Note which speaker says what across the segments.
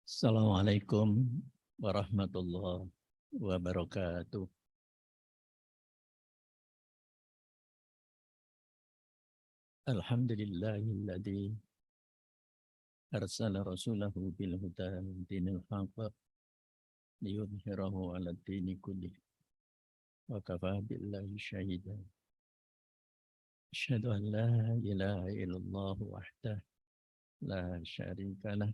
Speaker 1: Assalamualaikum warahmatullahi wabarakatuh. Alhamdulillahilladzi arsala rasulahu bil huda dinil haqq liyudhhirahu 'ala dini kullih wa kafa billahi syahida. Asyhadu an la ilaha illallah wahdahu la syarika lah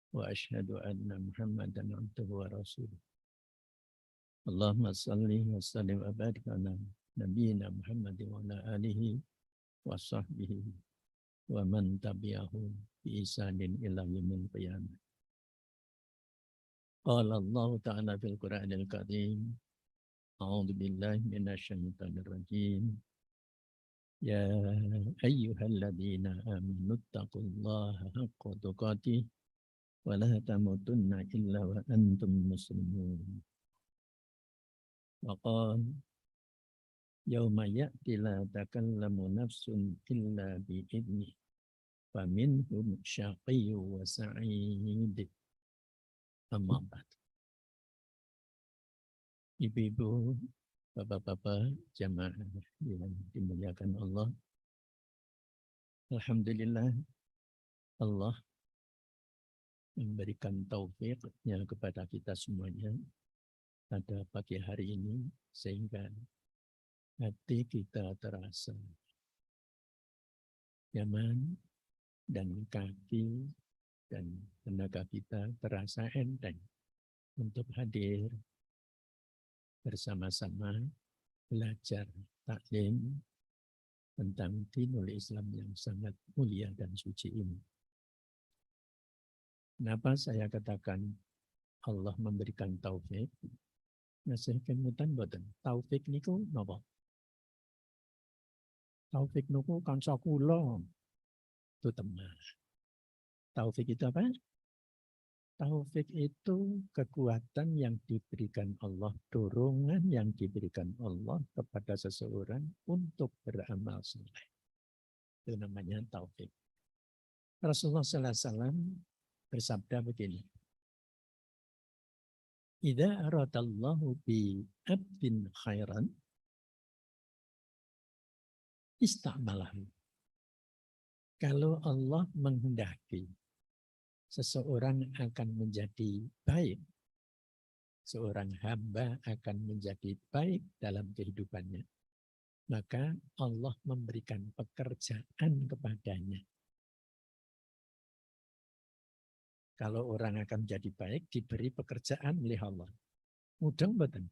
Speaker 1: wa asyhadu anna Muhammadan 'abduhu wa rasuluh. Allahumma shalli wa sallim wa barik ala nabiyyina Muhammad wa ala alihi wa sahbihi wa man tabi'ahu bi ihsanin ila yaumil qiyamah. Qala Allah ta'ala fil Qur'anil Karim, a'udzu billahi minasyaitonir rajim. Ya ayyuhalladzina amanu taqullaha haqqa tuqatih wa la tamutunna illa wa antum muslimun. Wa qala yauma ya'ti la takallamu nafsun illa bi'idnih faminhum syaqiyyun wa sa'id. Amma ba'd. Ibu-ibu, bapak-bapak, jamaah yang dimuliakan Allah. Alhamdulillah Allah memberikan taufiknya kepada kita semuanya pada pagi hari ini sehingga hati kita terasa nyaman dan kaki dan tenaga kita terasa enteng untuk hadir bersama-sama belajar taklim tentang dinul Islam yang sangat mulia dan suci ini. Kenapa saya katakan Allah memberikan taufik? Ngasih kemutan boten. Taufik niku napa? Taufik niku kanca kula. Itu teman. Taufik itu apa? Taufik itu kekuatan yang diberikan Allah, dorongan yang diberikan Allah kepada seseorang untuk beramal saleh. Itu namanya taufik. Rasulullah SAW bersabda begini. Idza aradallahu bi 'abdin khairan ista'malahu. Kalau Allah menghendaki seseorang akan menjadi baik, seorang hamba akan menjadi baik dalam kehidupannya, maka Allah memberikan pekerjaan kepadanya. Kalau orang akan menjadi baik, diberi pekerjaan oleh Allah. Mudeng mboten?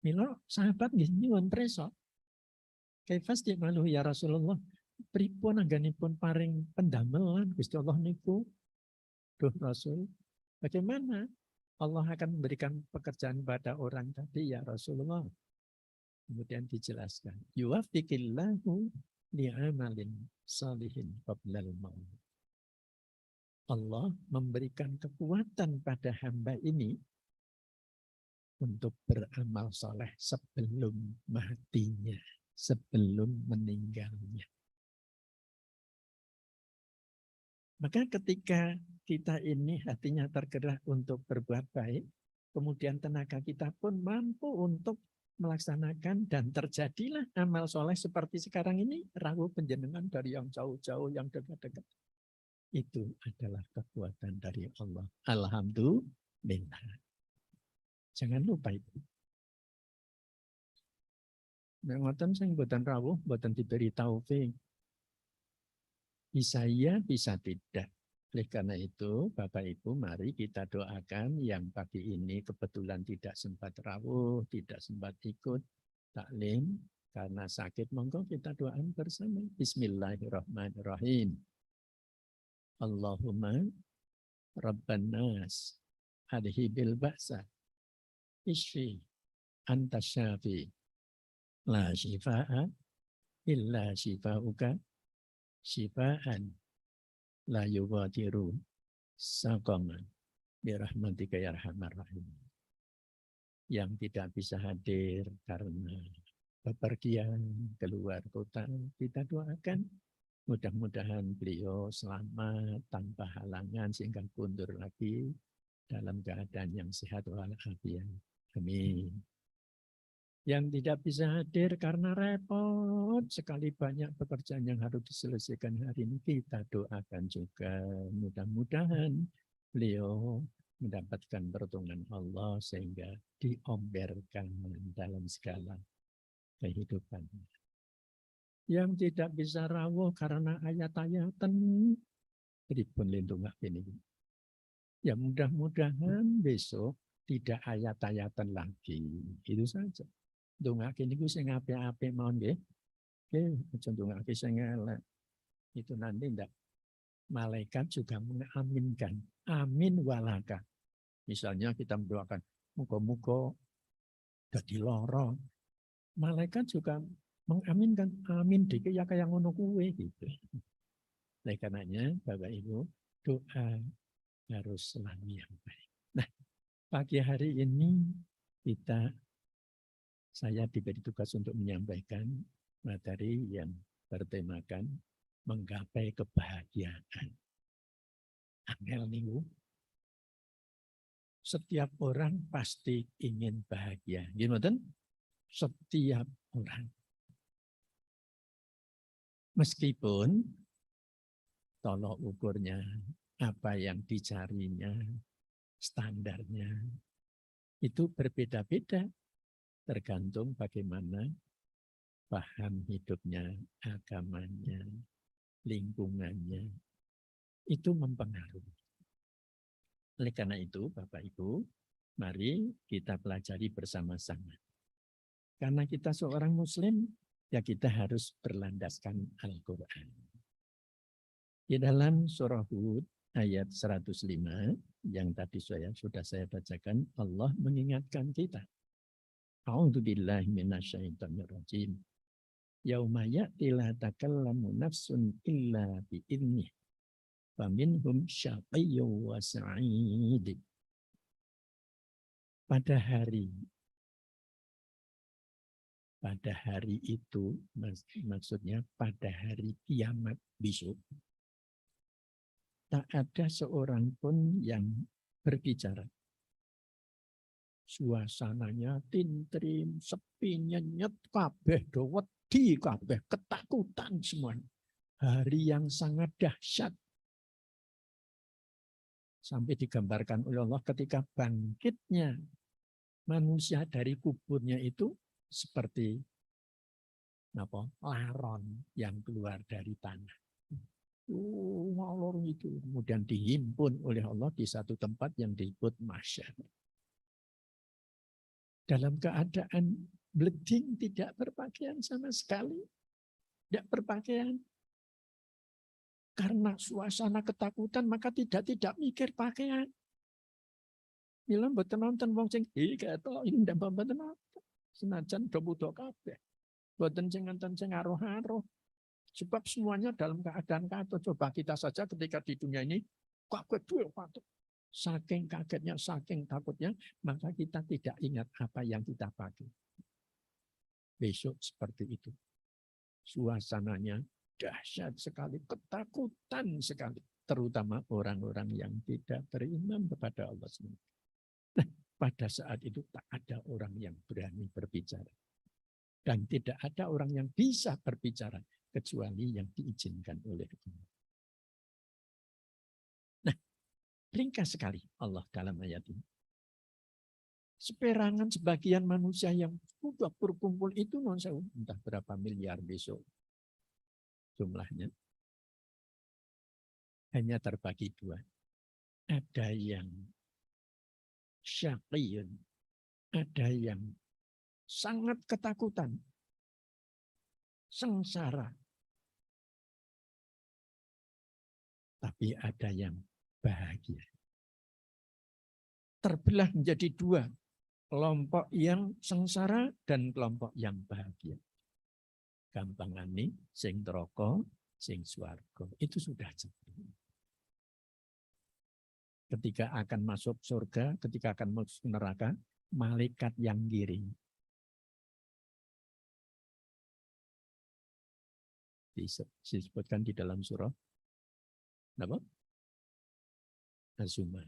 Speaker 1: Mila sahabat nggih nyuwun prisa. Kaifas malu ya Rasulullah. Pripun anggenipun paring pendamelan Gusti Allah niku? Duh Rasul, bagaimana Allah akan memberikan pekerjaan pada orang tadi ya Rasulullah? Kemudian dijelaskan, yuwaffiqillahu li'amalin salihin qablal maut. Allah memberikan kekuatan pada hamba ini untuk beramal soleh sebelum matinya, sebelum meninggalnya. Maka ketika kita ini hatinya tergerak untuk berbuat baik, kemudian tenaga kita pun mampu untuk melaksanakan dan terjadilah amal soleh seperti sekarang ini, rawuh panjenengan dari yang jauh-jauh, yang dekat-dekat. Itu adalah kekuatan dari Allah. Alhamdulillah. Jangan lupa itu. Ngoten sing boten rawuh, boten diberi taufik. Bisa iya, bisa tidak. Oleh karena itu, Bapak Ibu, mari kita doakan yang pagi ini kebetulan tidak sempat rawuh, tidak sempat ikut taklim karena sakit. Monggo kita doakan bersama. Bismillahirrahmanirrahim. Allahumma Rabban nas adhibil ba'sa ishfi anta syafi la shifa'a illa shifa'uka shifa'an la yughadiru saqaman birahmatika ya arhamar rahim. Yang tidak bisa hadir karena bepergian keluar kota, kita doakan Mudah-mudahan beliau selamat tanpa halangan sehingga mundur lagi dalam keadaan yang sehat walafiat. Amin. Yang tidak bisa hadir karena repot sekali banyak pekerjaan yang harus diselesaikan hari ini, kita doakan juga mudah-mudahan beliau mendapatkan pertolongan Allah sehingga diomberkan dalam segala kehidupan. Yang tidak bisa rawuh karena ayat-ayatan pripun lindung ini. Ya mudah-mudahan besok tidak ayat-ayatan lagi. Itu saja. Dongake niku sing apik-apik mawon nggih. Nggih, aja dongake sing elek. Itu nanti ndak malaikat juga mengaminkan. Amin walaka. Misalnya kita mendoakan muga-muga dadi lara. Malaikat juga mengaminkan, amin dike ya kayak ngono kuwe gitu. Oleh karenanya Bapak Ibu, doa harus selalu yang baik. Nah, pagi hari ini saya diberi tugas untuk menyampaikan materi yang bertemakan menggapai kebahagiaan. Angel niku. Setiap orang pasti ingin bahagia. Gimana? Setiap orang. Meskipun tolok ukurnya, apa yang dicarinya, standarnya, itu berbeda-beda. Tergantung bagaimana paham hidupnya, agamanya, lingkungannya. Itu mempengaruhi. Oleh karena itu, Bapak Ibu, mari kita pelajari bersama-sama. Karena kita seorang Muslim, ya kita harus berlandaskan Al-Quran. Di dalam surah Hud ayat 105 yang tadi sudah saya bacakan, Allah mengingatkan kita. A'udzubillahi minasyaitonirrajim. Yauma ya'ti la takallamu nafsun illa bi'idnih. Faminhum syaqiyyun wa sa'id. Pada hari itu, maksudnya pada hari kiamat besok, tak ada seorang pun yang berbicara. Suasananya tintrim, sepi, nyenyet, kabeh wedi, kabeh ketakutan semua. Hari yang sangat dahsyat. Sampai digambarkan oleh Allah ketika bangkitnya manusia dari kuburnya itu seperti laron yang keluar dari tanah. Ngalor itu kemudian dihimpun oleh Allah di satu tempat yang disebut mahsyar. Dalam keadaan bleding, tidak berpakaian sama sekali, tidak berpakaian. Karena suasana ketakutan maka tidak mikir pakaian. Mila mboten nonton wong sing ketok ini ndak mboten nonton. Senajan do butuh kabeh. Mboten sing nonton sing aruh-aruh. Sebab semuanya dalam keadaan katut. Coba kita saja ketika di dunia ini kaget duwe katut. Saking kagetnya, saking takutnya, maka kita tidak ingat apa yang kita pakai. Besok seperti itu. Suasananya dahsyat sekali, ketakutan sekali. Terutama orang-orang yang tidak beriman kepada Allah SWT. Nah, pada saat itu tak ada orang yang berani berbicara. Dan tidak ada orang yang bisa berbicara kecuali yang diizinkan oleh Allah. Nah, ringkas sekali Allah dalam ayat ini. Seperangan sebagian manusia yang sudah berkumpul itu entah berapa miliar besok jumlahnya. Hanya terbagi dua. Ada yang syaqiyun, ada yang sangat ketakutan, sengsara. Tapi ada yang bahagia. Terbelah menjadi dua, kelompok yang sengsara dan kelompok yang bahagia. Gampangane sing neraka, sing swarga. Itu sudah jelas. Ketika akan masuk surga, ketika akan masuk neraka, malaikat yang giring. Disebutkan di dalam surah apa? Az-Zumar.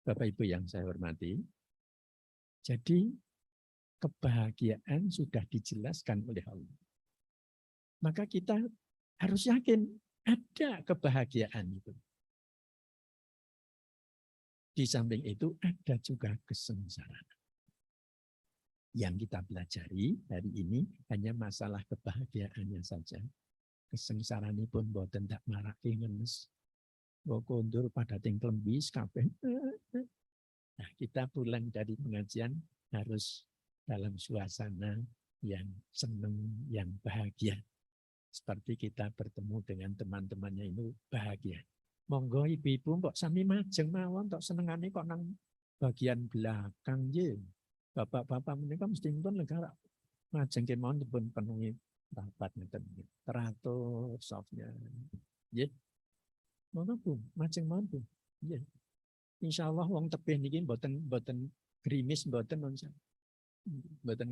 Speaker 1: Bapak Ibu yang saya hormati, jadi kebahagiaan sudah dijelaskan oleh Allah. Maka kita harus yakin ada kebahagiaan itu. Di samping itu ada juga kesengsaraan. Yang kita pelajari hari ini hanya masalah kebahagiaannya saja. Kesengsaraan pun boten tak marak ngenes. Kondur pada tingklembis kabeh. Nah, kita pulang dari pengajian harus dalam suasana yang senang, yang bahagia. Seperti kita bertemu dengan teman-temannya itu bahagia. Monggo ibu-ibu mbok sami majeng mawon tok senengane kok nang bagian belakang nggih. Bapak-bapak menika mesti pun negara majeng kemawon pun penuhi rapat ngeten. Teratur softnya. Nggih. Monggo Bu, majeng mawon Bu. Nggih. Insyaallah wong tebih niki mboten gerimis mboten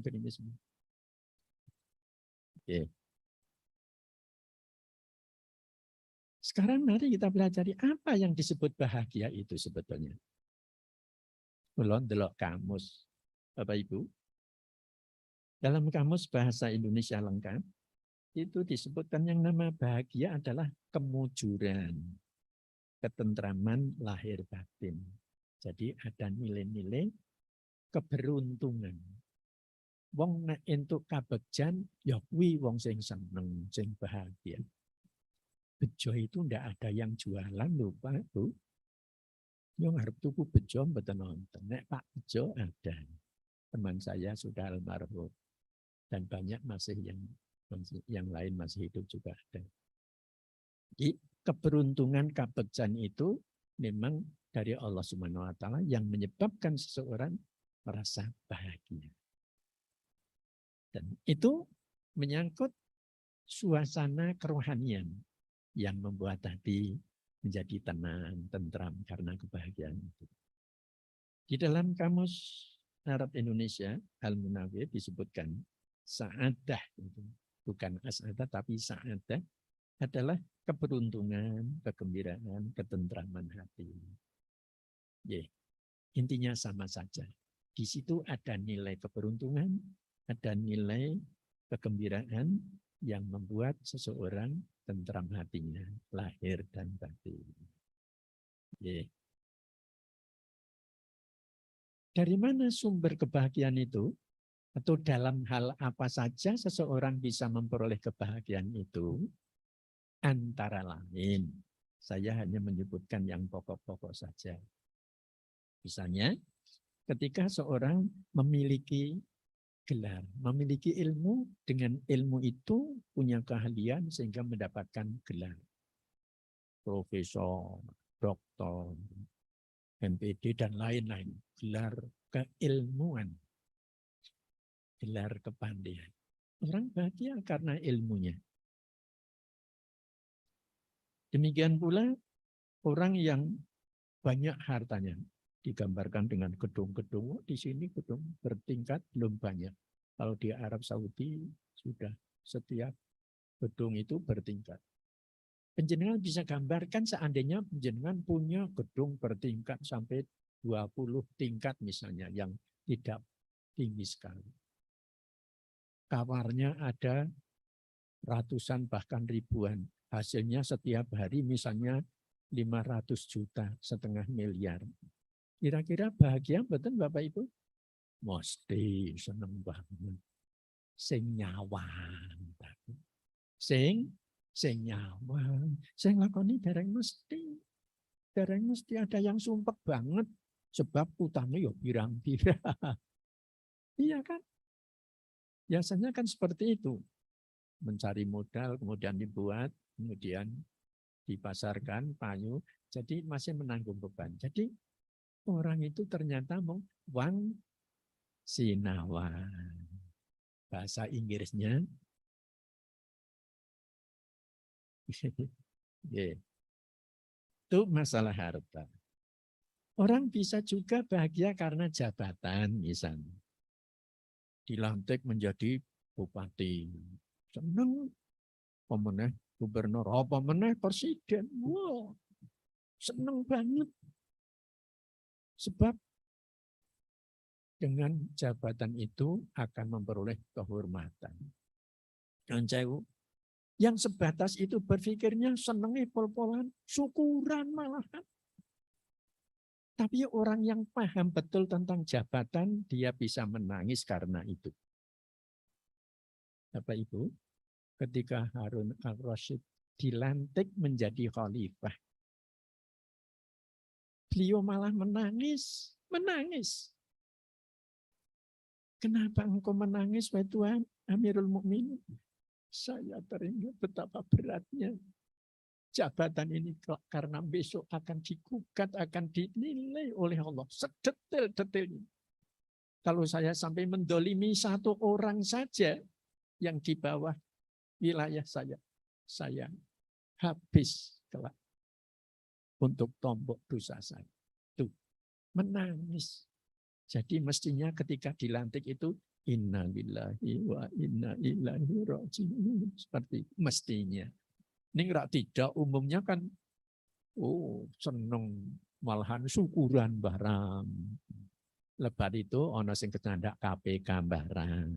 Speaker 1: gerimis. Oke. Sekarang mari kita pelajari apa yang disebut bahagia itu sebetulnya. Kula ndelok kamus, Bapak Ibu. Dalam kamus bahasa Indonesia lengkap, itu disebutkan yang nama bahagia adalah kemujuran, ketentraman lahir batin. Jadi ada nilai-nilai keberuntungan. Wong nek entuk kabegjan, ya kuwi wong sing seneng, sing bahagia. Bejo itu ndak ada yang jualan lho Pak Bu. Yang harap tuku bejo mboten nonton. Nek Pak Bejo ada. Teman saya sudah almarhum. Dan banyak masih yang lain masih hidup juga ada. Jadi keberuntungan kabegjan itu memang dari Allah Subhanahu wa taala yang menyebabkan seseorang merasa bahagia. Dan itu menyangkut suasana kerohanian yang membuat hati menjadi tenang, tentram karena kebahagiaan itu. Di dalam kamus Arab Indonesia, Al-Munawwir disebutkan sa'adah, bukan as'adah tapi sa'adah adalah keberuntungan, kegembiraan, ketentraman hati. Intinya sama saja. Di situ ada nilai keberuntungan, ada nilai kegembiraan yang membuat seseorang tentram hatinya, lahir dan batin. Dari mana sumber kebahagiaan itu? Atau dalam hal apa saja seseorang bisa memperoleh kebahagiaan itu? Antara lain, saya hanya menyebutkan yang pokok-pokok saja. Misalnya, ketika seorang memiliki gelar, memiliki ilmu, dengan ilmu itu punya keahlian sehingga mendapatkan gelar. Profesor, doktor, MPD, dan lain-lain. Gelar keilmuan, gelar kepandaian. Orang bahagia karena ilmunya. Demikian pula orang yang banyak hartanya. Digambarkan dengan gedung-gedung, di sini gedung bertingkat belum banyak. Kalau di Arab Saudi sudah setiap gedung itu bertingkat. Penjenengan bisa gambarkan seandainya penjenengan punya gedung bertingkat sampai 20 tingkat misalnya yang tidak tinggi sekali. Kamarnya ada ratusan bahkan ribuan. Hasilnya setiap hari misalnya 500 juta, 500 miliar. Kira-kira bahagia betul Bapak Ibu? Mesti seneng banget. Sing nyawan. Sing nyawan. Sing lakoni dereng mesti. Dereng mesti ada yang sumpek banget. Sebab utangnya ya pirang-pirang. Iya kan? Biasanya kan seperti itu. Mencari modal, kemudian dibuat, kemudian dipasarkan, payu. Jadi masih menanggung beban. Jadi orang itu ternyata mau wang sinawan. Bahasa Inggrisnya itu masalah harta. Orang bisa juga bahagia karena jabatan misalnya. Dilantik menjadi bupati seneng, pemenang gubernur, pemenang presiden, wow, seneng banget. Sebab dengan jabatan itu akan memperoleh kehormatan. Yang sebatas itu berpikirnya senengnya pol-polan, syukuran malahan. Tapi orang yang paham betul tentang jabatan, dia bisa menangis karena itu. Bapak Ibu, ketika Harun al-Rasyid dilantik menjadi khalifah, beliau malah menangis. Kenapa engkau menangis, wahai Tuhan, Amirul Mukminin? Saya teringat betapa beratnya jabatan ini karena besok akan digugat, akan dinilai oleh Allah sedetail-detailnya. Kalau saya sampai mendolimi satu orang saja yang di bawah wilayah saya habis kelak untuk tombok dosa saya. Tuh, menangis. Jadi mestinya ketika dilantik itu inna lillahi wa inna ilaihi raji'un, seperti mestinya. Ini tidak umumnya kan, seneng malahan syukuran barang. Lebat itu ono sing kecandak KPK barang.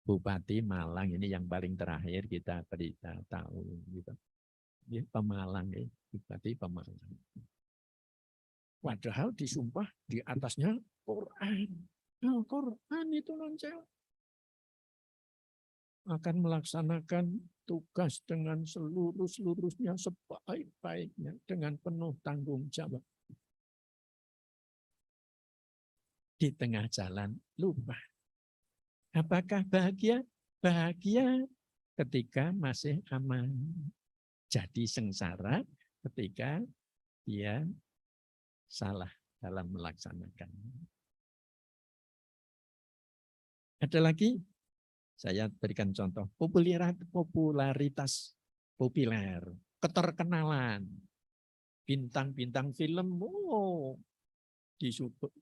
Speaker 1: Bupati Malang ini yang paling terakhir kita berita tahu gitu. Ya, Pemalang ya, Bupati Pemalang. Padahal disumpah di atasnya Quran. Nah, Quran itu akan melaksanakan tugas dengan seluruhnya sebaik-baiknya dengan penuh tanggung jawab. Di tengah jalan lupa. Apakah bahagia? Bahagia ketika masih aman. Jadi sengsara ketika dia salah dalam melaksanakan. Ada lagi? Saya berikan contoh, popularitas populer, keterkenalan, bintang-bintang film,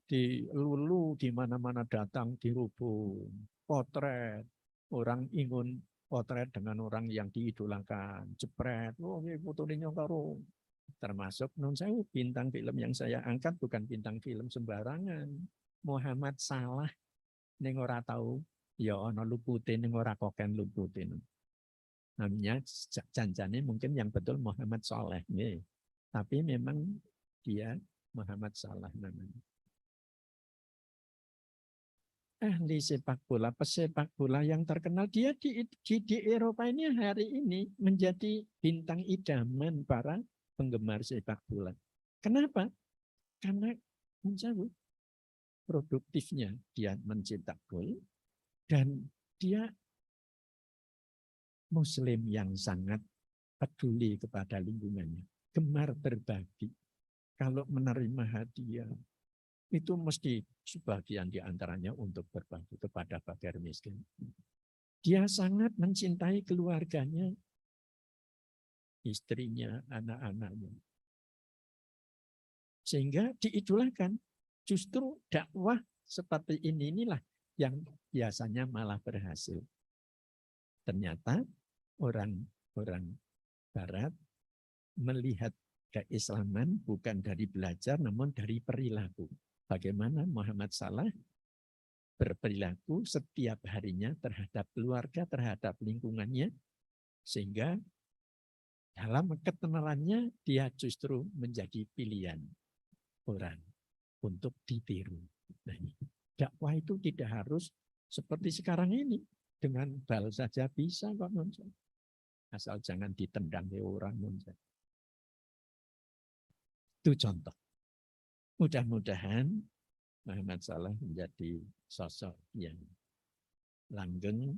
Speaker 1: dilulu di mana-mana datang dirubung, potret, orang ingin potret dengan orang yang diidolakan, jepret, fotonya karo. Termasuk bintang film yang saya angkat bukan bintang film sembarangan, Muhammad Salah, ning ora tahu. Ya ana lupute ning ora koken lupute. Namanya janjane mungkin yang betul Muhammad Saleh nggih. Tapi memang dia Muhammad Salah namanya. Ahli sepak bola, pesepak bola yang terkenal, dia di Eropa ini hari ini menjadi bintang idaman para penggemar sepak bola. Kenapa? Karena menjauh produktifnya dia mencetak gol. Dan dia Muslim yang sangat peduli kepada lingkungannya. Gemar berbagi. Kalau menerima hadiah, itu mesti sebagian diantaranya untuk berbagi kepada fakir miskin. Dia sangat mencintai keluarganya, istrinya, anak-anaknya. Sehingga diidolakan. Justru dakwah seperti inilah yang biasanya malah berhasil. Ternyata orang Barat melihat keislaman bukan dari belajar, namun dari perilaku. Bagaimana Muhammad Salah berperilaku setiap harinya terhadap keluarga, terhadap lingkungannya, sehingga dalam ketenarannya dia justru menjadi pilihan orang untuk ditiru. Nah, dakwah itu tidak harus seperti sekarang ini. Dengan bal saja bisa kok. Asal jangan ditendang orang. Itu contoh. Mudah-mudahan Muhammad Salah menjadi sosok yang langgeng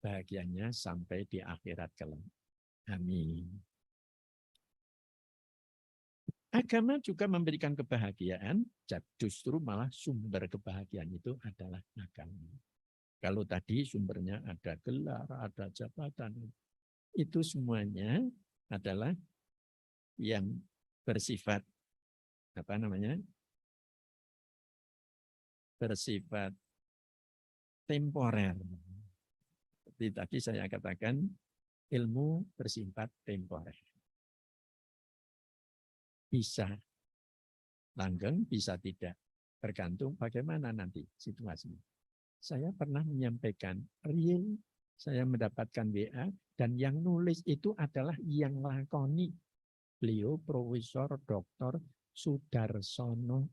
Speaker 1: bahagianya sampai di akhirat kelak. Amin. Agama juga memberikan kebahagiaan, justru malah sumber kebahagiaan itu adalah agama. Kalau tadi sumbernya ada gelar, ada jabatan, itu semuanya adalah yang bersifat bersifat temporer. Seperti tadi saya katakan, ilmu bersifat temporer. Bisa langgeng, bisa tidak. Tergantung bagaimana nanti situasinya. Saya pernah menyampaikan, real saya mendapatkan WA, dan yang nulis itu adalah yang lakoni. Beliau Profesor Dr. Sudarsono,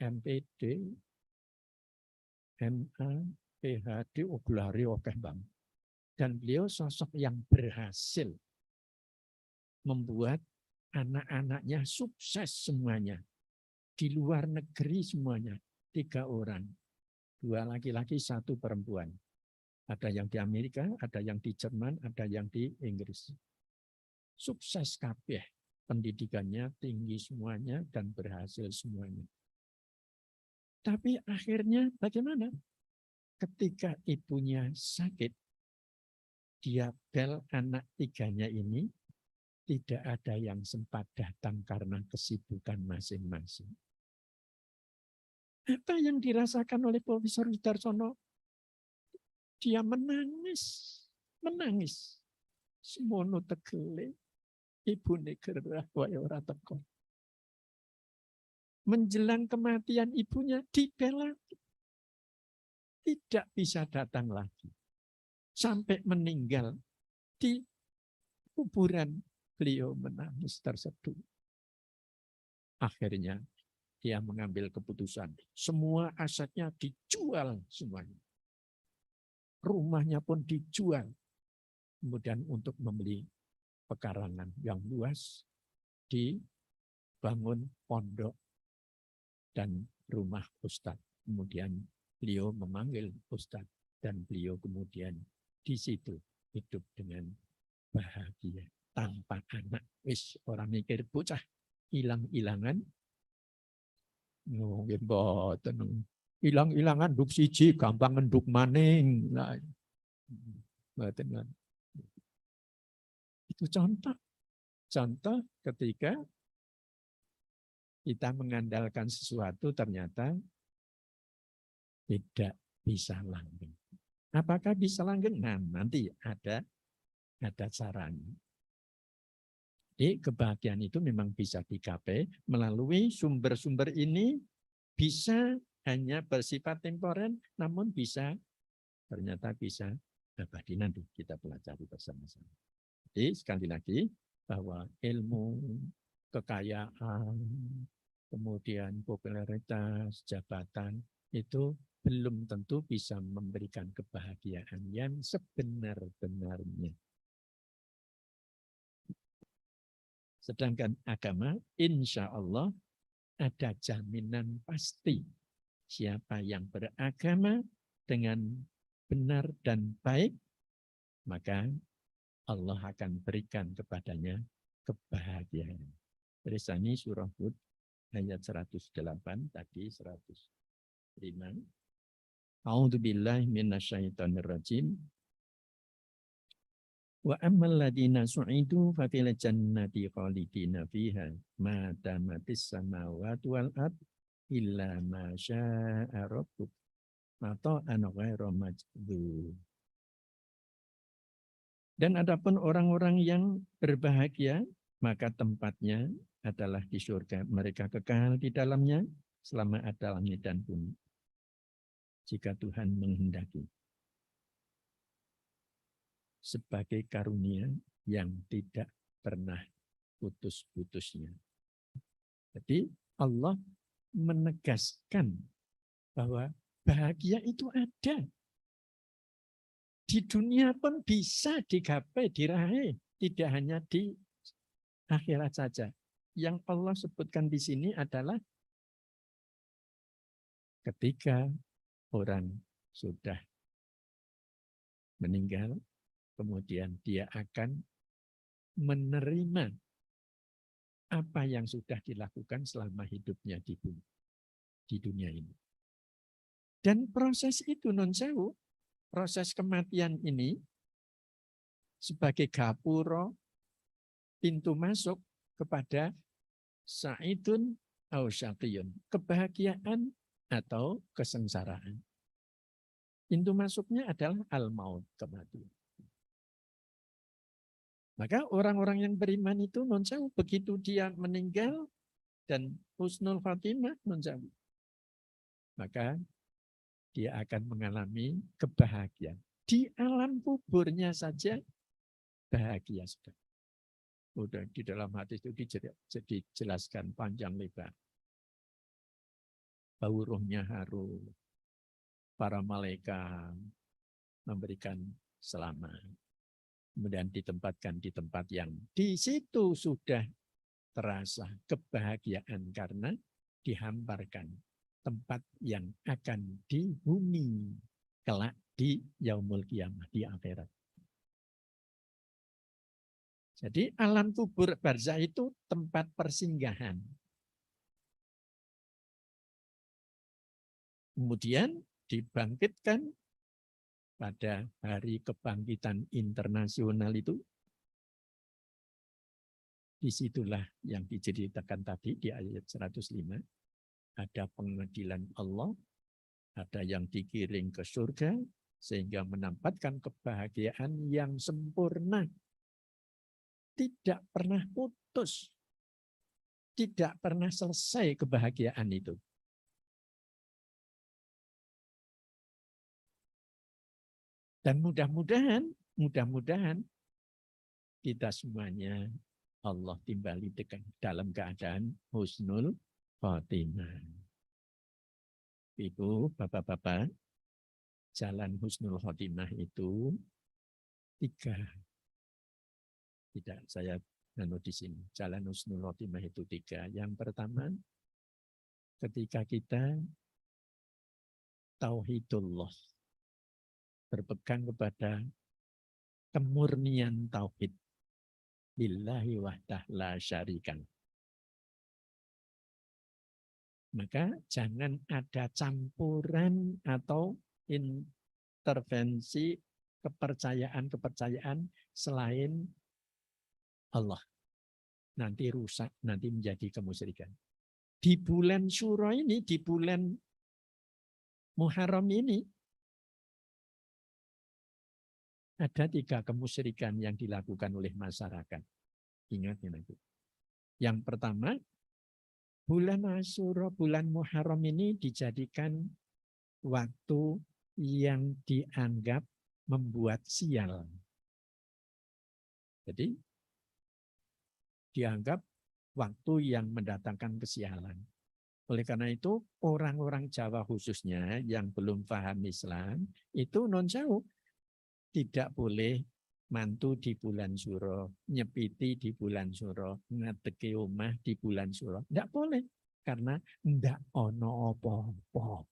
Speaker 1: MPD, MA, PhD, Oglari, oke bang. Dan beliau sosok yang berhasil membuat anak-anaknya sukses semuanya. Di luar negeri semuanya, 3 orang. 2 laki-laki, 1 perempuan. Ada yang di Amerika, ada yang di Jerman, ada yang di Inggris. Sukses kabeh. Pendidikannya tinggi semuanya dan berhasil semuanya. Tapi akhirnya bagaimana? Ketika ibunya sakit, dia bel anak 3-nya ini, tidak ada yang sempat datang karena kesibukan masing-masing. Apa yang dirasakan oleh Profesor Sudarsono? Dia menangis. Semono tegele, ibu gerah wae ora teko. Menjelang kematian ibunya dibela. Tidak bisa datang lagi. Sampai meninggal di kuburan, beliau menangis terseduh. Akhirnya dia mengambil keputusan. Semua asetnya dijual semuanya. Rumahnya pun dijual. Kemudian untuk membeli pekarangan yang luas, dibangun pondok dan rumah ustadz. Kemudian beliau memanggil ustadz dan beliau kemudian di situ hidup dengan bahagia tanpa anak. Wis orang mikir bocah hilang-hilangan. Hilang-hilangan nduk siji gampang nduk maning. Nah, itu contoh ketika kita mengandalkan sesuatu ternyata tidak bisa langgeng. Apakah bisa langgeng? Nah, nanti ada caranya. Jadi kebahagiaan itu memang bisa dicapai melalui sumber-sumber ini, bisa hanya bersifat temporer, namun ternyata bisa abadi. Nanti kita pelajari bersama-sama. Jadi sekali lagi bahwa ilmu, kekayaan, kemudian popularitas, jabatan itu belum tentu bisa memberikan kebahagiaan yang sebenar-benarnya. Sedangkan agama, insya Allah ada jaminan pasti. Siapa yang beragama dengan benar dan baik, maka Allah akan berikan kepadanya kebahagiaan. Tulisannya surah Hud ayat 108 tadi 105. A'udzubillahi minasyaitonirrajim. Wa ammal ladina su'idu fa fil jannati khalidina fiha ma damatis samawati wal ard illa ma syaa rabbuk mata'an ghairu majdzub. Dan adapun orang-orang yang berbahagia, maka tempatnya adalah di surga. Mereka kekal di dalamnya selama ada langit dan bumi. Jika Tuhan menghendaki. Sebagai karunia yang tidak pernah putus-putusnya. Jadi Allah menegaskan bahwa bahagia itu ada. Di dunia pun bisa digapai, diraih. Tidak hanya di akhirat saja. Yang Allah sebutkan di sini adalah ketika orang sudah meninggal, kemudian dia akan menerima apa yang sudah dilakukan selama hidupnya di dunia ini. Dan proses itu non sewu, proses kematian ini sebagai gapura, pintu masuk kepada sa'idun au syaqiyun, kebahagiaan atau kesengsaraan. Pintu masuknya adalah al-maut, kematian. Maka orang-orang yang beriman itu non-sewu, begitu dia meninggal dan husnul khatimah non-sewu, maka dia akan mengalami kebahagiaan. Di alam kuburnya saja bahagia sudah. Udah di dalam hadis itu dijelaskan panjang lebar. Bau ruhnya harum, para malaikat memberikan selamat. Kemudian ditempatkan di tempat yang di situ sudah terasa kebahagiaan karena dihamparkan tempat yang akan dihuni kelak di yaumul qiyamah, di akhirat. Jadi alam kubur barzah itu tempat persinggahan. Kemudian dibangkitkan pada hari kebangkitan internasional itu. Disitulah yang diceritakan tadi di ayat 105. Ada pengadilan Allah, ada yang dikirim ke surga, sehingga menempatkan kebahagiaan yang sempurna. Tidak pernah putus. Tidak pernah selesai kebahagiaan itu. Dan mudah-mudahan kita semuanya Allah timbali dalam keadaan husnul khotimah. Ibu, bapak-bapak, jalan husnul khotimah itu 3. Tidak, saya di sini. Jalan husnul khotimah itu 3. Yang pertama, ketika kita tauhidullah, berpegang kepada kemurnian tauhid, billahi wahdah la syarikan. Maka jangan ada campuran atau intervensi kepercayaan selain Allah. Nanti rusak, nanti menjadi kemusyrikan. Di bulan Syuro ini, di bulan Muharram ini, ada 3 kemusyrikan yang dilakukan oleh masyarakat. Ingat nanti. Yang pertama, bulan Asyura, bulan Muharram ini dijadikan waktu yang dianggap membuat sial. Jadi, dianggap waktu yang mendatangkan kesialan. Oleh karena itu, orang-orang Jawa khususnya yang belum paham Islam, itu non-jauh. Tidak boleh mantu di bulan Syuro, nyepiti di bulan Syuro, ngadeki omah di bulan Syuro. Tidak boleh, karena tidak ono apa-apa.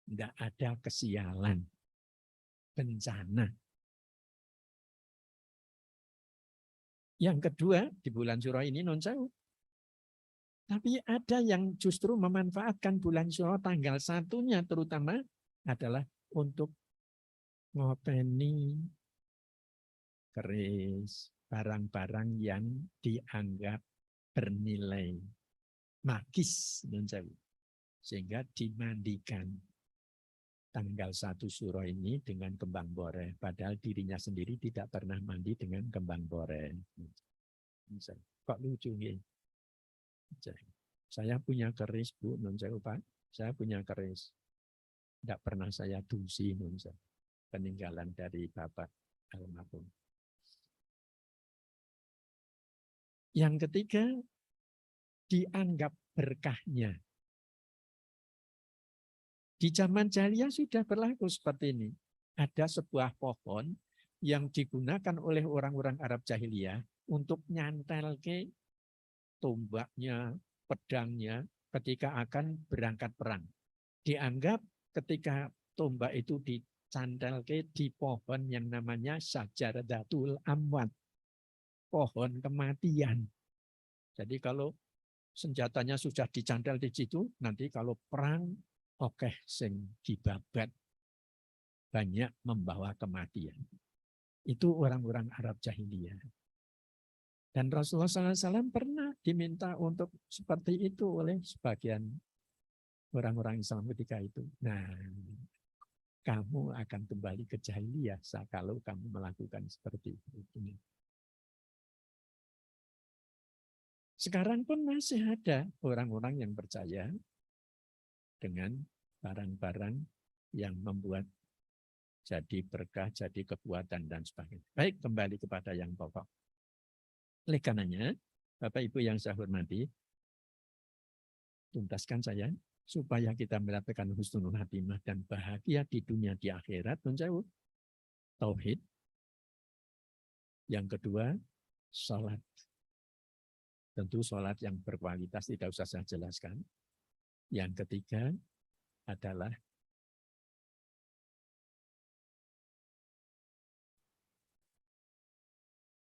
Speaker 1: Tidak ada kesialan, bencana. Yang kedua, di bulan Syuro ini non-jauh. Tapi ada yang justru memanfaatkan bulan Syuro tanggal 1-nya terutama adalah untuk ngopeni keris, barang-barang yang dianggap bernilai magis, sehingga dimandikan tanggal 1 Syuro ini dengan kembang boreh, padahal dirinya sendiri tidak pernah mandi dengan kembang boreh. Kok lucu nih? Saya punya keris, Bu, Pak. Saya punya keris. Tidak pernah saya dusi, peninggalan dari Bapak almarhum. Yang ketiga, dianggap berkahnya. Di zaman jahiliyah sudah berlaku seperti ini. Ada sebuah pohon yang digunakan oleh orang-orang Arab jahiliyah untuk nyantel ke tombaknya, pedangnya ketika akan berangkat perang. Dianggap ketika tombak itu dicantelke di pohon yang namanya Syajaratul Amwat, pohon kematian. Jadi kalau senjatanya sudah dicantel di situ, nanti kalau perang, oke, sing dibabat banyak membawa kematian. Itu orang-orang Arab jahiliyah. Dan Rasulullah SAW pernah diminta untuk seperti itu oleh sebagian orang-orang Islam ketika itu. Nah, kamu akan kembali ke jahiliyah kalau kamu melakukan seperti itu. Sekarang pun masih ada orang-orang yang percaya dengan barang-barang yang membuat jadi berkah, jadi kekuatan, dan sebagainya. Baik, kembali kepada yang pokok. Oleh karenanya, Bapak Ibu yang saya hormati, tuntaskan saya, supaya kita mendapatkan husnul khatimah dan bahagia di dunia, di akhirat, menjauh tauhid. Yang kedua, sholat. Tentu sholat yang berkualitas tidak usah saya jelaskan. Yang ketiga adalah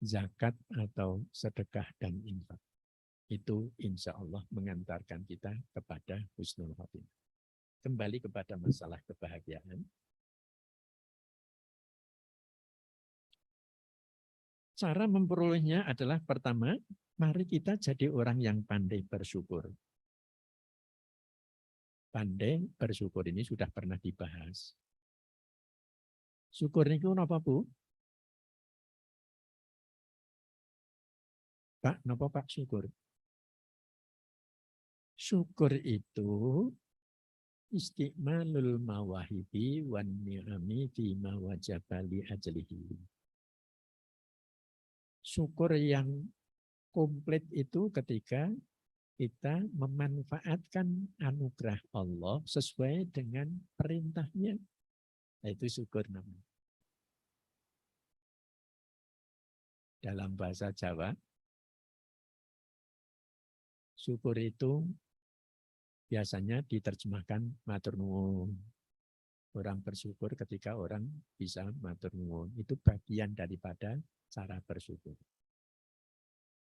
Speaker 1: zakat atau sedekah dan infak. Itu insya Allah mengantarkan kita kepada husnul khatimah. Kembali kepada masalah kebahagiaan. Cara memperolehnya adalah pertama, mari kita jadi orang yang pandai bersyukur. Pandai bersyukur ini sudah pernah dibahas. Syukur itu apa, Bu? Pak, napa Pak syukur? Syukur itu istiqmalul mawahibi wan ni'ami fima wajaba li ajlihi. Syukur yang komplit itu ketika kita memanfaatkan anugerah Allah sesuai dengan perintahnya. Itu syukur namanya. Dalam bahasa Jawa, syukur itu biasanya diterjemahkan matur nuwun. Orang bersyukur ketika orang bisa matur nuwun. Itu bagian daripada cara bersyukur.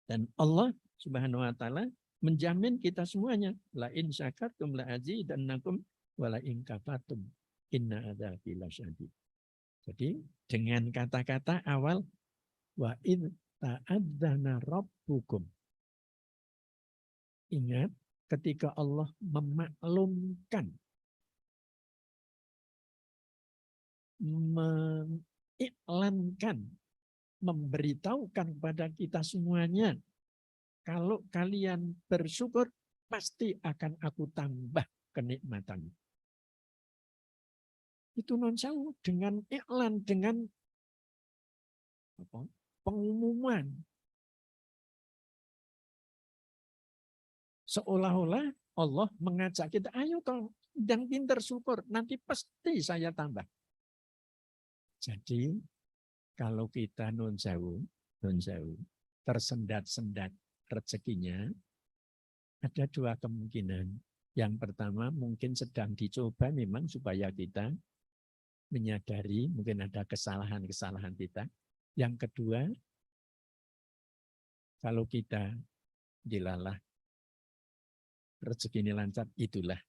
Speaker 1: Dan Allah Subhanahu wa taala menjamin kita semuanya. La in syakartum la azidannakum wa la in kafartum inna adzabi lasyadid. Jadi dengan kata-kata awal wa in ta'adzana rabbukum. Ingat ketika Allah memaklumkan, mengiklankan, memberitahukan kepada kita semuanya, kalau kalian bersyukur, pasti akan aku tambah kenikmatan. Itu non jauh dengan iklan, dengan pengumuman. Seolah-olah Allah mengajak kita, ayo toh, yang pintar syukur, nanti pasti saya tambah. Jadi, kalau kita non jauh, tersendat-sendat rezekinya, ada dua kemungkinan. Yang pertama, mungkin sedang dicoba memang supaya kita menyadari mungkin ada kesalahan-kesalahan kita. Yang kedua, kalau kita dilalah rezeki ini lancar, itulah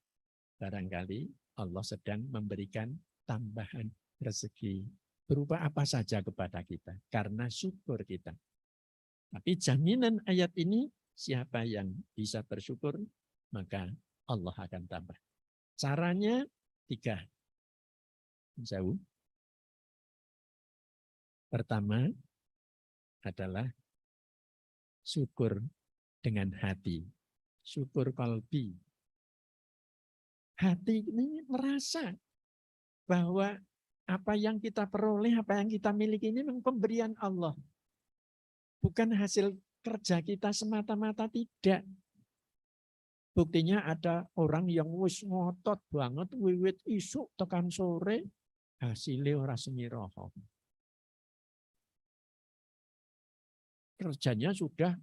Speaker 1: barangkali Allah sedang memberikan tambahan rezeki berupa apa saja kepada kita karena syukur kita. Tapi jaminan ayat ini, siapa yang bisa bersyukur maka Allah akan tambah. Caranya tiga. Jauh. Pertama adalah syukur dengan hati. Syukur qalbi. Hati ini merasa bahwa apa yang kita peroleh, apa yang kita miliki ini memang pemberian Allah. Bukan hasil kerja kita semata-mata, tidak. Buktinya ada orang yang wis ngotot banget, wiwit isuk tekan sore, hasilnya ora semiroho. Kerjanya sudah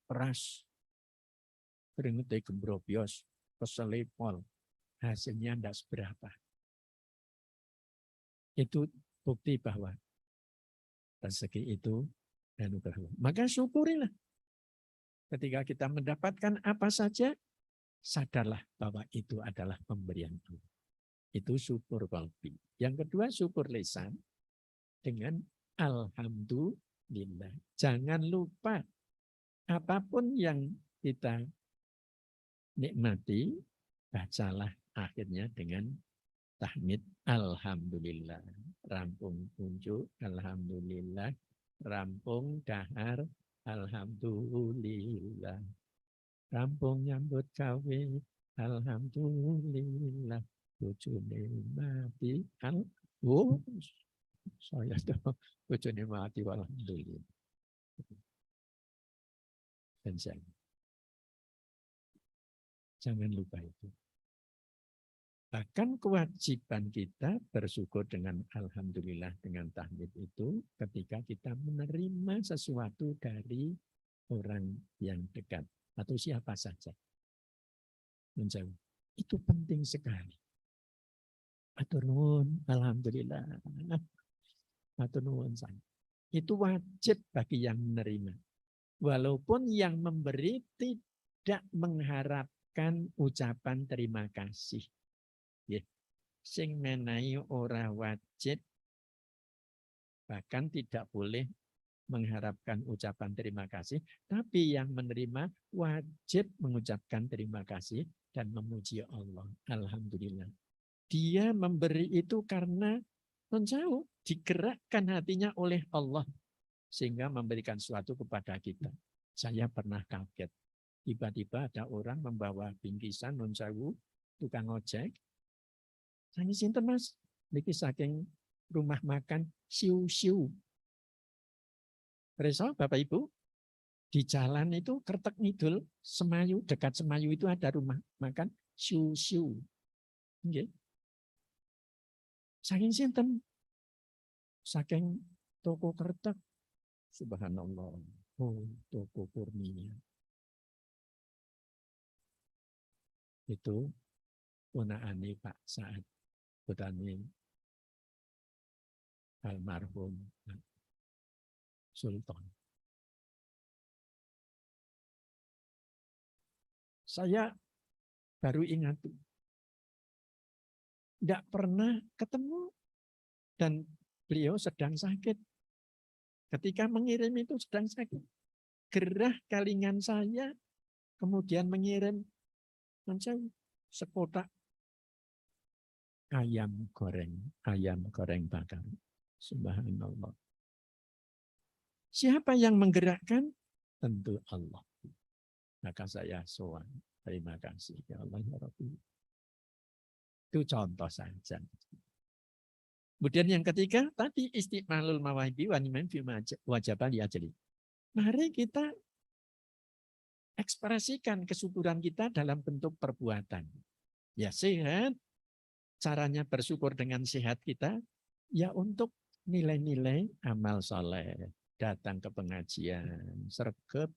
Speaker 1: keras, keringetnya gembrobios, keselepol, hasilnya tidak seberapa. Itu bukti bahwa rezeki itu anugerah Allah. Maka syukurilah. Ketika kita mendapatkan apa saja, sadarlah bahwa itu adalah pemberian Allah. Itu syukur qalbi. Yang kedua, syukur lisan dengan alhamdulillah. Jangan lupa apapun yang kita nikmati, bacalah akhirnya dengan tahmid alhamdulillah, rampung unjuk alhamdulillah, rampung dahar alhamdulillah, rampung nyambut gawe alhamdulillah, bojone mati oh saya tuh bojone mati alhamdulillah. Dan jangan lupa itu. Bahkan kewajiban kita bersyukur dengan alhamdulillah dengan tahmid itu ketika kita menerima sesuatu dari orang yang dekat atau siapa saja. Menjauh. Itu penting sekali. Atur nuwun, alhamdulillah. Atur nuwun saya. Itu wajib bagi yang menerima. Walaupun yang memberi tidak mengharapkan ucapan terima kasih. Sing menehi ora wajib, bahkan tidak boleh mengharapkan ucapan terima kasih, tapi yang menerima wajib mengucapkan terima kasih dan memuji Allah. Alhamdulillah. Dia memberi itu karena menjauh, digerakkan hatinya oleh Allah sehingga memberikan sesuatu kepada kita. Saya pernah kaget. Tiba-tiba ada orang membawa bingkisan nun sewu, tukang ojek. Saya sinten Mas, niki saking rumah makan siu-siu. Preso Bapak Ibu, di jalan itu Kertek Ngidul, Semayu, dekat Semayu itu ada rumah makan siu-siu. Okay. Saking sinten? Saking toko Kertek. Subhanallah. Oh, toko Kurnia. Itu ponaane Pak Saad. Putrane almarhum Sultan. Saya baru ingat, tidak pernah ketemu dan beliau sedang sakit. Ketika mengirim itu sedang sakit. Gerah kalingan saya kemudian mengirim sekotak ayam goreng bakar. Subhanallah. Siapa yang menggerakkan? Tentu Allah. Maka saya sowan. Terima kasih ya Allah ya Rabbi. Itu contoh saja. Kemudian yang ketiga, tadi istiqmalul mawahibi wa niman fi wajabal yajli. Mari kita ekspresikan kesyukuran kita dalam bentuk perbuatan. Ya sehat, caranya bersyukur dengan sehat kita, ya untuk nilai-nilai amal soleh. Datang ke pengajian, sregep,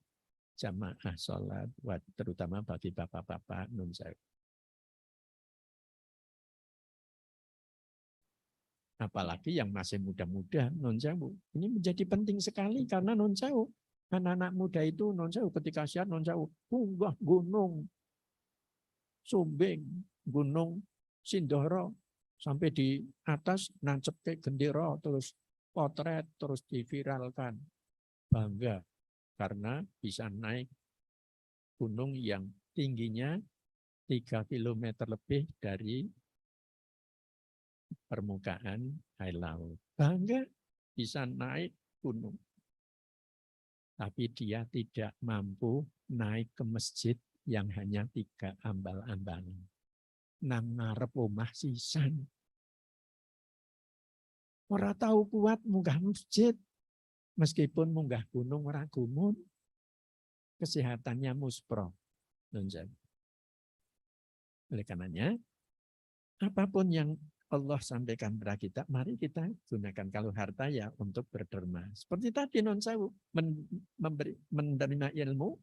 Speaker 1: jamaah sholat, terutama bagi bapak-bapak nun sewu. Apalagi yang masih muda-muda nun sewu. Ini menjadi penting sekali karena nun sewu. Anak-anak muda itu nun sewu ketika sehat nun sewu. Munggah gunung Sumbing, gunung Sindoro, sampai di atas nancep ke gendera, terus potret, terus diviralkan. Bangga karena bisa naik gunung yang tingginya 3 km lebih dari permukaan air laut. Bangga bisa naik gunung. Tapi dia tidak mampu naik ke masjid yang hanya 3 ambal-ambalan. Nang ngarep omah sisan. Ora tahu kuat munggah masjid. Meskipun munggah gunung ora gumun, kesehatannya muspro. Oleh karenanya, apapun yang Allah sampaikan kepada kita, mari kita gunakan. Kalau harta ya untuk berderma. Seperti tadi non sewu, menerima ilmu,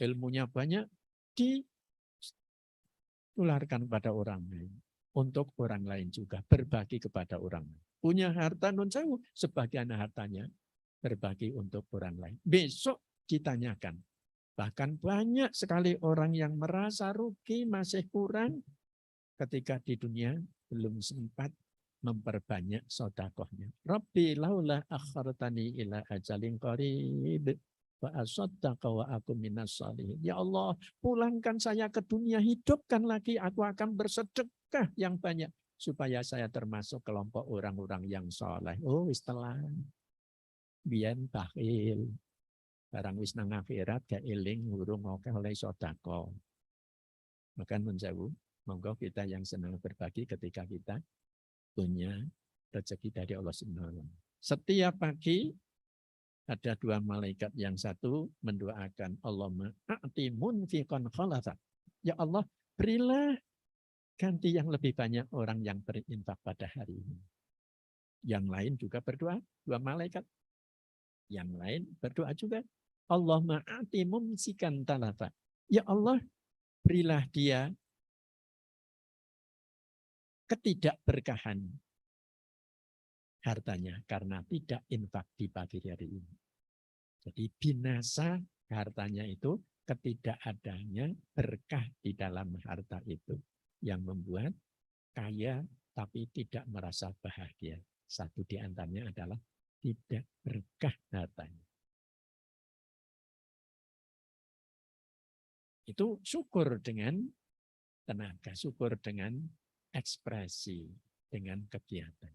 Speaker 1: ilmunya banyak, ditularkan pada orang lain. Untuk orang lain juga, berbagi kepada orang lain. Punya harta non sewu, sebagian hartanya berbagi untuk orang lain. Besok ditanyakan. Bahkan banyak sekali orang yang merasa rugi, masih kurang, ketika di dunia belum sempat memperbanyak sedekahnya. Rabbi laula akhartani ila ajalin qarib wa asaddaqa wa aku minas shalihin. Ya Allah, pulangkan saya ke dunia, hidupkan lagi, aku akan bersedekah nafkah yang banyak supaya saya termasuk kelompok orang-orang yang soleh. Oh, istilah biyen bakhil. Barang wis nang akhirat gak eling urung akeh oleh sedekah. Maka menjauh, monggo kita yang senang berbagi ketika kita punya rezeki dari Allah Subhanahu. Setiap pagi ada dua malaikat, yang satu mendoakan Allahumma a'ti munfiqan khalafa. Ya Allah, berilah ganti yang lebih banyak orang yang berinfak pada hari ini. Yang lain juga berdoa, dua malaikat. Yang lain berdoa juga, Allahumma a'ti mumsikan talafa. Ya Allah, berilah dia ketidakberkahan hartanya karena tidak infak di pagi hari ini. Jadi binasa hartanya itu ketidakadanya berkah di dalam harta itu yang membuat kaya tapi tidak merasa bahagia. Satu di antaranya adalah tidak berkah hartanya. Itu syukur dengan tenaga, syukur dengan ekspresi, dengan kegiatan.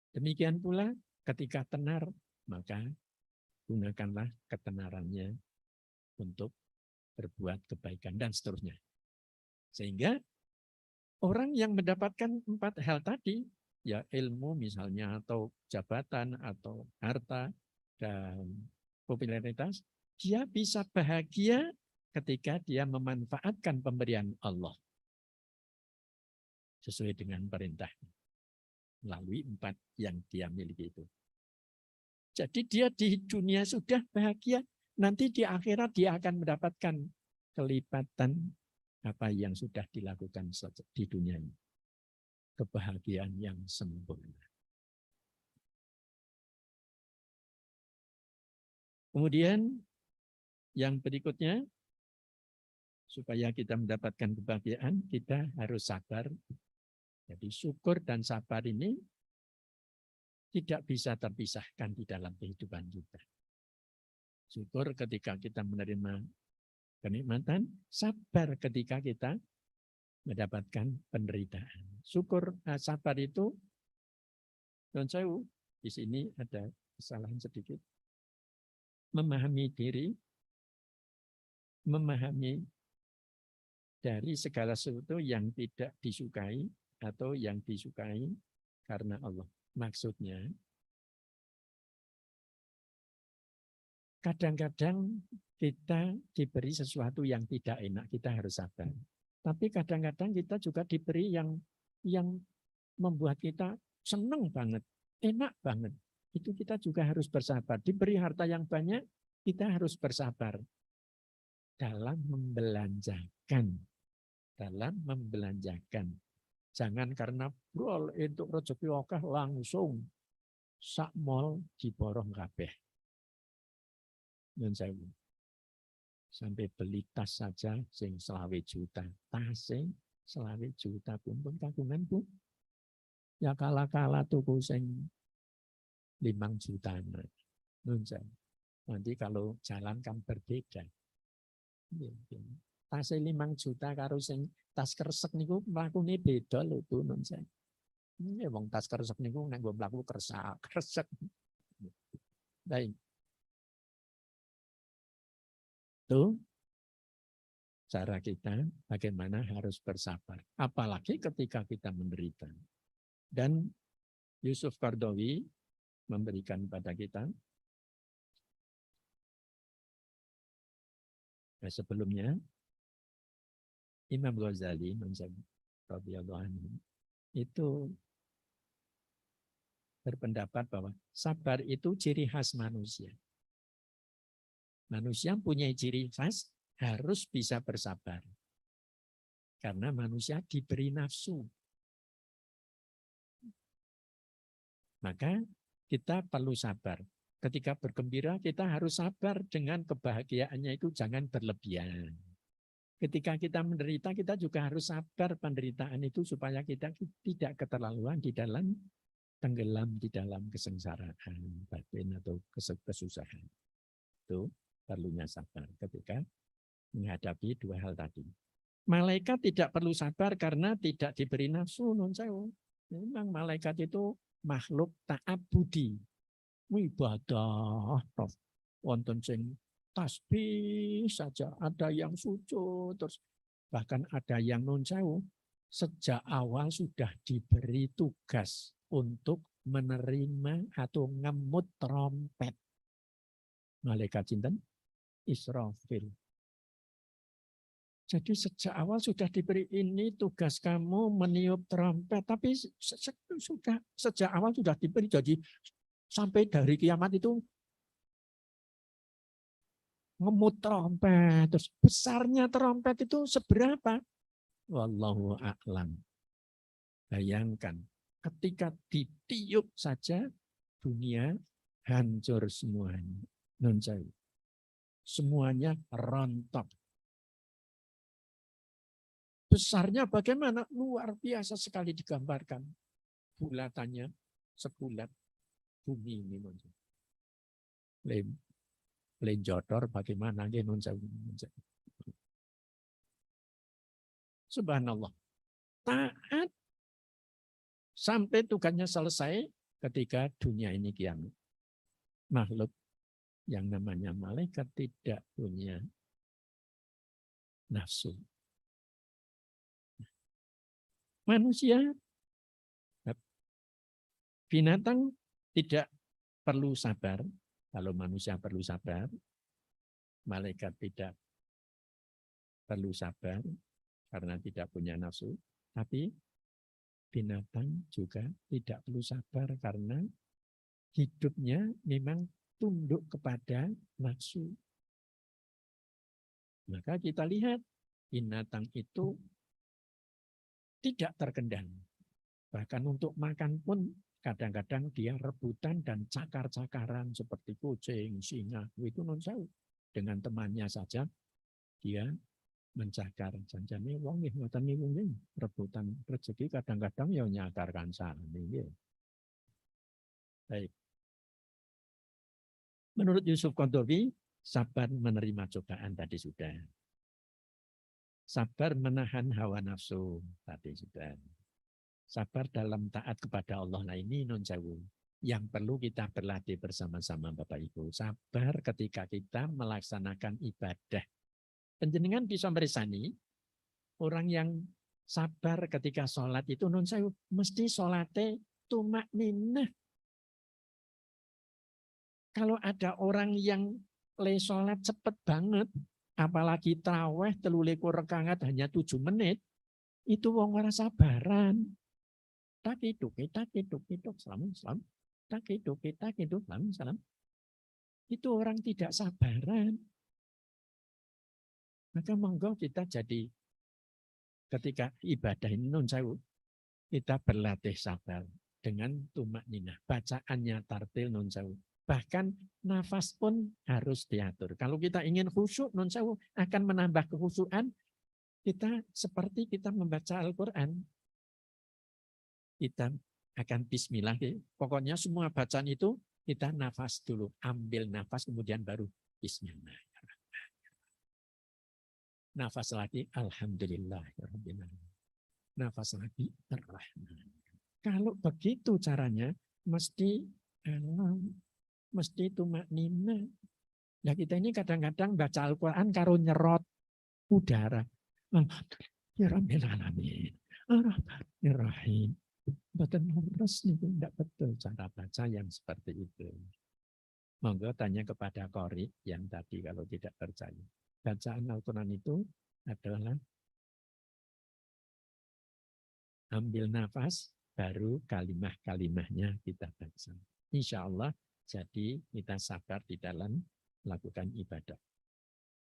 Speaker 1: Demikian pula ketika tenar, maka gunakanlah ketenarannya untuk berbuat kebaikan dan seterusnya. Sehingga orang yang mendapatkan 4 hal tadi, ya ilmu misalnya, atau jabatan, atau harta, dan popularitas, dia bisa bahagia ketika dia memanfaatkan pemberian Allah sesuai dengan perintahnya melalui 4 yang dia miliki itu. Jadi dia di dunia sudah bahagia, nanti di akhirat dia akan mendapatkan kelipatan apa yang sudah dilakukan di dunia ini. Kebahagiaan yang sempurna. Kemudian yang berikutnya, supaya kita mendapatkan kebahagiaan, kita harus sabar. Jadi syukur dan sabar ini tidak bisa terpisahkan di dalam kehidupan kita. Syukur ketika kita menerima kenikmatan, sabar ketika kita mendapatkan penderitaan. Syukur, sabar itu, dan saya di sini ada kesalahan sedikit. Memahami diri, memahami dari segala sesuatu yang tidak disukai atau yang disukai karena Allah. Maksudnya, kadang-kadang kita diberi sesuatu yang tidak enak, kita harus sabar. Tapi kadang-kadang kita juga diberi yang membuat kita senang banget, enak banget. Itu kita juga harus bersabar. Diberi harta yang banyak, kita harus bersabar dalam membelanjakan. Dalam membelanjakan. Jangan karena brol untuk rezeki akeh langsung sak mall diborong kabeh. Sampai beli tas saja sing 20 juta. Tas sing 20 juta pun kagungan pun. Ya kala-kala tuku sing 5 juta. Nanti kalau jalan kan berbeda. Tas 5 juta karo sing tas kresek niku mlakune beda lho Bu nun saya. Ya wong tas kresek niku nek nggo mlaku kresek. Baik. Itu cara kita bagaimana harus bersabar. Apalagi ketika kita menderita. Dan Yusuf Qaradawi memberikan pada kita sebelumnya Imam Ghazali itu berpendapat bahwa sabar itu ciri khas manusia. Manusia punya ciri khas harus bisa bersabar. Karena manusia diberi nafsu. Maka kita perlu sabar. Ketika bergembira kita harus sabar dengan kebahagiaannya itu jangan berlebihan. Ketika kita menderita, kita juga harus sabar penderitaan itu supaya kita tidak keterlaluan di dalam tenggelam di dalam kesengsaraan batin atau kesusahan. Itu perlunya sabar ketika menghadapi 2 hal tadi. Malaikat tidak perlu sabar karena tidak diberi nafsu. Non sewu. Memang malaikat itu makhluk ta'abudi. Ibadah. Wonten sing tasbih saja. Ada yang sujud. Terus bahkan ada yang non sewu. Sejak awal sudah diberi tugas untuk menerima atau ngemut trompet. Malaikat cinten Israfil. Jadi sejak awal sudah diberi ini tugas kamu meniup trompet. Tapi sudah sejak awal sudah diberi. Jadi sampai dari kiamat itu ngemut trompet. Terus besarnya trompet itu seberapa? Wallahu a'lam. Bayangkan ketika ditiup saja dunia hancur semuanya. Semuanya rontok. Besarnya bagaimana? Luar biasa sekali digambarkan. Bulatannya sebulat bumi ini. Lenjotor bagaimana? Subhanallah. Taat sampai tugasnya selesai ketika dunia ini kiamat. Makhluk yang namanya malaikat tidak punya nafsu. Manusia, binatang tidak perlu sabar. Kalau manusia perlu sabar, malaikat tidak perlu sabar karena tidak punya nafsu. Tapi binatang juga tidak perlu sabar karena hidupnya memang tunduk kepada nafsu. Maka kita lihat binatang itu tidak terkendali. Bahkan untuk makan pun kadang-kadang dia rebutan dan cakar-cakaran seperti kucing, singa. Itu non sewu. Dengan temannya saja dia mencakar. Janjane wong nggih ngoten niku nggih rebutan rezeki kadang-kadang ya nyakarkan sana nggih. Baik. Menurut Yusuf Qaradawi, sabar menerima cobaan tadi sudah. Sabar menahan hawa nafsu tadi sudah. Sabar dalam taat kepada Allah. Nah ini non sewu. Yang perlu kita berlatih bersama-sama Bapak Ibu. Sabar ketika kita melaksanakan ibadah. Penjenengan bisa meresani orang yang sabar ketika sholat itu non sewu. Mesti sholatnya tumak ninah. Kalau ada orang yang le sholat cepet banget, apalagi traweh 23 rakaat hanya 7 menit, itu wong ora sabaran. Tak hidup, salam, tak hidup, salam. Itu orang tidak sabaran. Maka monggo kita jadi ketika ibadah ini non sewu, kita berlatih sabar dengan tumak ninah. Bacaannya tartil non sewu. Bahkan nafas pun harus diatur. Kalau kita ingin khusyuk non sewu akan menambah kekhusyukan. Kita seperti kita membaca Al-Quran. Kita akan bismillah. Pokoknya semua bacaan itu kita nafas dulu. Ambil nafas kemudian baru bismillah. Nafas lagi alhamdulillah. Nafas lagi ar-Rahman. Kalau begitu caranya mesti tumak ninah. Nah kita ini kadang-kadang baca Al-Quran karo nyerot udara. Ya Rabbil Alamin. Ar-Rahmanir-Rahim. Badan lurus nih, tidak betul cara baca yang seperti itu. Monggo tanya kepada Qori yang tadi kalau tidak percaya. Bacaan Al-Quran itu adalah ambil nafas, baru kalimah-kalimahnya kita baca. Insya Allah, jadi kita sabar di dalam melakukan ibadah.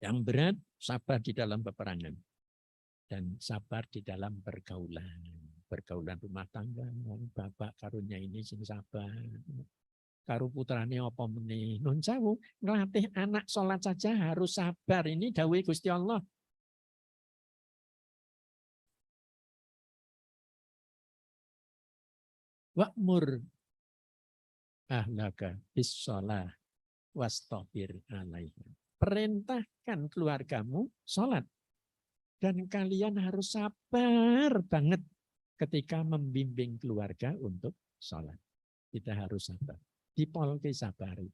Speaker 1: Yang berat, sabar di dalam peperangan. Dan sabar di dalam pergaulan. Pergaulan rumah tangga, bapak karunya ini sing sabar. Karo putrane apa meneh. Nun sewu, ngelatih anak sholat saja harus sabar. Ini dawuh Gusti Allah. Wa'mur ahlaka bis-shalah wastabir alaiha. Perintahkan keluargamu sholat Dan kalian harus sabar banget ketika membimbing keluarga untuk sholat. Kita harus sabar. Dipolke sabari.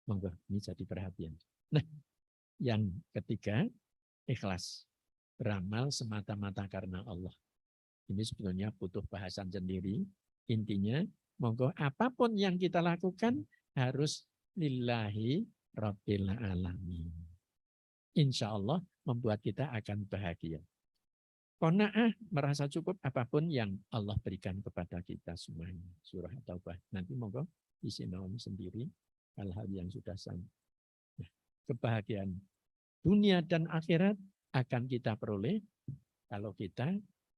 Speaker 1: Monggo, ini jadi perhatian. Nah, yang ketiga, ikhlas. Beramal semata-mata karena Allah. Ini sebetulnya butuh bahasan sendiri. Intinya, monggo apapun yang kita lakukan harus lillahi rabbil alamin. Insya Allah membuat kita akan bahagia. Qanaah, merasa cukup apapun yang Allah berikan kepada kita semuanya. Surah At-Taubah. Nanti monggo isi naum sendiri hal-hal yang sudah sama. Nah, kebahagiaan dunia dan akhirat akan kita peroleh kalau kita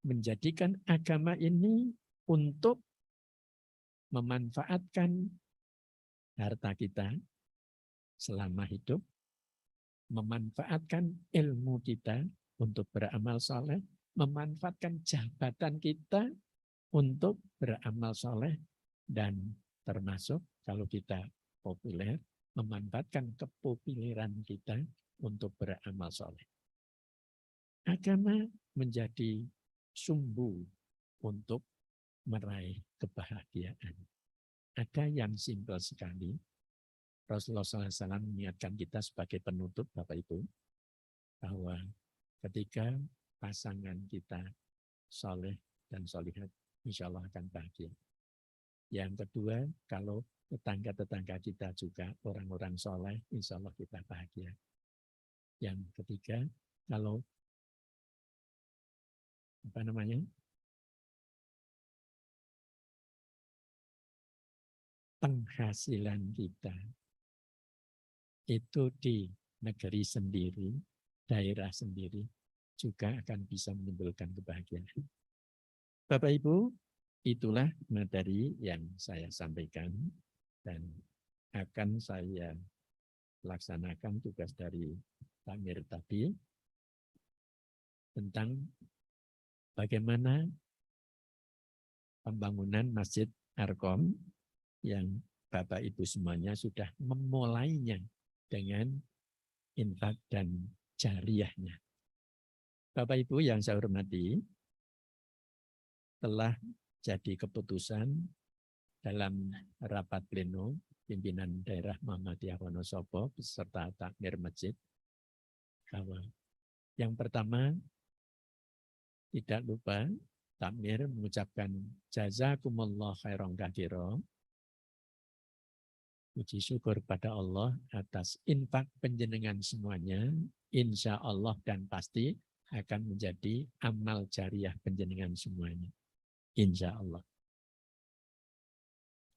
Speaker 1: menjadikan agama ini untuk memanfaatkan harta kita selama hidup, memanfaatkan ilmu kita untuk beramal soleh, memanfaatkan jabatan kita untuk beramal soleh, dan termasuk kalau kita populer, memanfaatkan kepopuleran kita untuk beramal soleh. Agama menjadi sumbu untuk meraih kebahagiaan. Ada yang simpel sekali. Rasulullah SAW mengingatkan kita sebagai penutup, Bapak Ibu, bahwa ketika pasangan kita soleh dan solihat, insya Allah akan bahagia. Yang kedua, kalau tetangga-tetangga kita juga orang-orang soleh, insya Allah kita bahagia. Yang ketiga, kalau penghasilan kita itu di negeri sendiri, daerah sendiri, juga akan bisa menimbulkan kebahagiaan. Bapak Ibu, itulah materi yang saya sampaikan dan akan saya laksanakan tugas dari Takmir tadi tentang bagaimana pembangunan Masjid Arkom yang Bapak Ibu semuanya sudah memulainya dengan infak dan jariyahnya. Bapak Ibu yang saya hormati, telah jadi keputusan dalam rapat pleno pimpinan daerah Muhammadiyah Wonosobo beserta takmir masjid bahwa yang pertama tidak lupa takmir mengucapkan jazakumullah khairan katsira. Puji syukur pada Allah atas infak penjenengan semuanya, insya Allah dan pasti akan menjadi amal jariah penjenengan semuanya. Insya Allah.